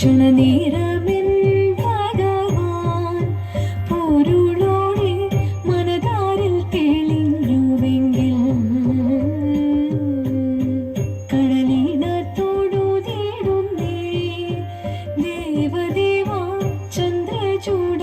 ക്ഷണനേരമെൻ ഭഗവാൻ പൊരുളോടെ മനതാരിൽ തെളിഞ്ഞുവെങ്കിൽ കടലിനത്തോടു തേടുന്നേ ദേവദേവാ ചന്ദ്രചൂടാധിപതേ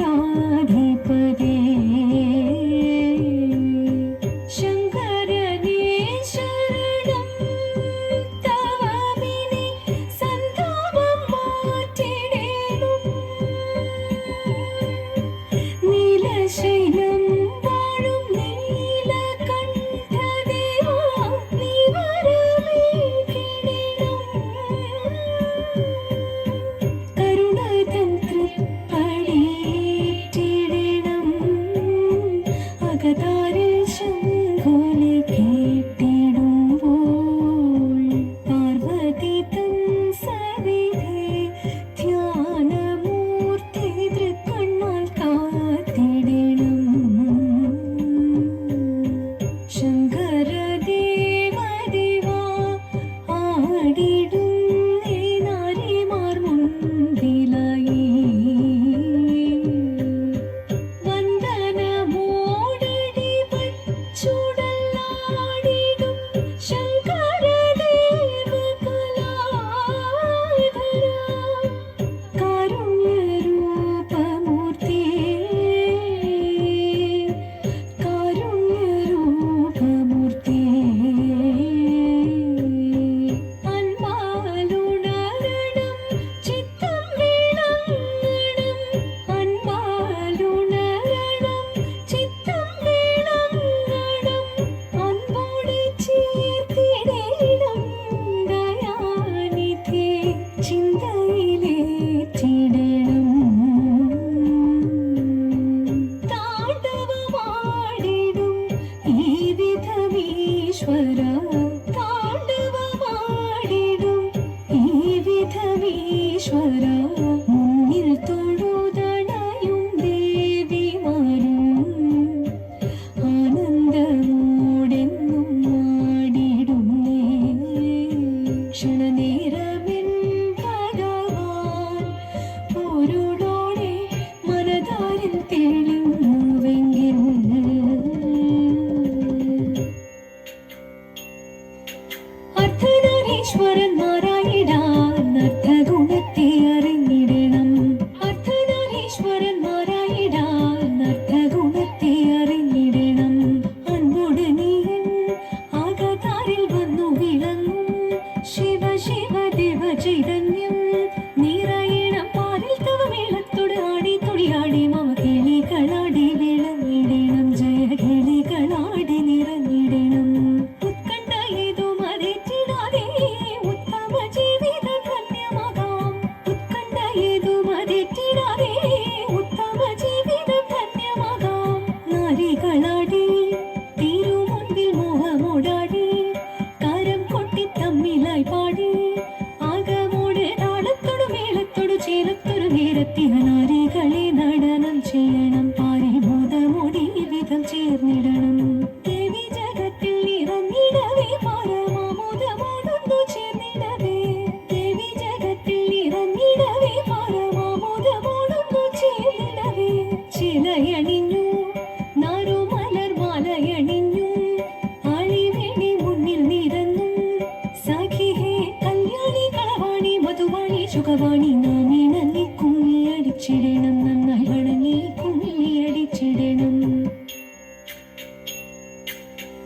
സുഖവാണി നാമീണി കുമ്മിയടിച്ചിടണം നന്നായി വണങ്ങി കുമ്മിയടിച്ചിടണം.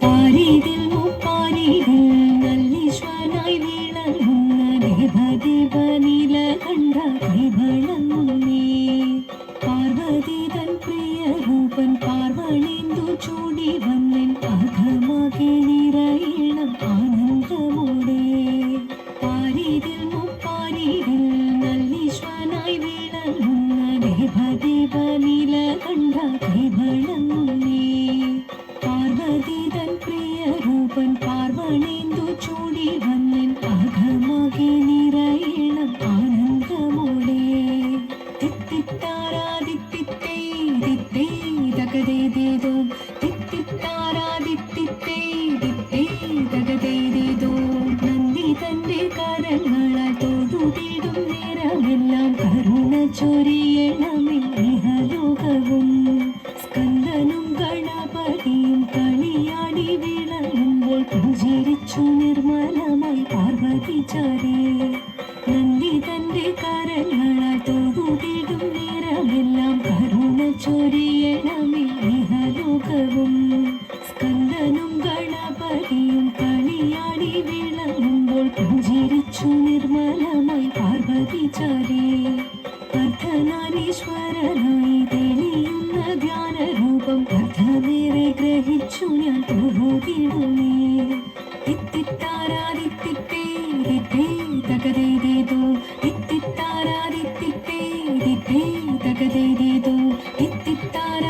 പാരീതിൽ മുപ്പാരീതിൽ നല്ലീശ്വനായി വീണങ്ങുന്ന ദേവദേവ നീലകണ്ഠ കൈവളങ്ങുന്നേ. പാർവതി തൻ പ്രിയ രൂപൻ പാർവണേന്ദു ചൂടി വന്നൻ അഘമാകെ നിറയണം ആനന്ദമോടെ. പാരീതിൽ മുപ്പാരീതിൽ നല്ലീശ്വനായി വീണങ്ങുന്ന ദേവദേവ നീലകണ്ഠ കൈവളങ്ങുന്നേ. പാർവതി തൻ പ്രിയ രൂപൻ പാർവണേന്ദു ചൂടി വന്നൻ അഘമാകെ നിറയണം ആനന്ദമോടെ. തിത്തിത്താരാദിത്തിത്തേ ദിത്തേ തകദേദേദോ തിത്തിത്താരാദിത്തിത്തേ ദിത്തേ തകദേദേദോ. നന്ദി തന്റെ കരങ്ങളാൽ തൊഴുതിടും നേരമെല്ലാം പാർവതി ചാരേ നന്ദി തന്റെ കരങ്ങളാൽ തൊഴുതിടും നേരമെല്ലാം കരുണ ചൊരിയണമേ ഇഹലോകവും സ്കന്ദനും ഗണപതിയും കളിയാടി വിളങ്ങുമ്പോൾ പുഞ്ചിരിച്ചു നിർമ്മലമായി പാർവതി ചാരേ അർദ്ധനാരീശ്വരനായി തെളിയുന്ന ധ്യാനരൂപം അർദ്ധമേറെ ഗ്രഹിച്ചു ഞാൻ തൊഴുതിടുന്നേ ഇത്തിത്താരാദിത്തിത്തേ ദിത്തേ തകതേതേതോ ഇത്തിത്താരാദിത്തിത്തേ ദിത്തേ തകതേതേതോ ഇത്തിത്താരാ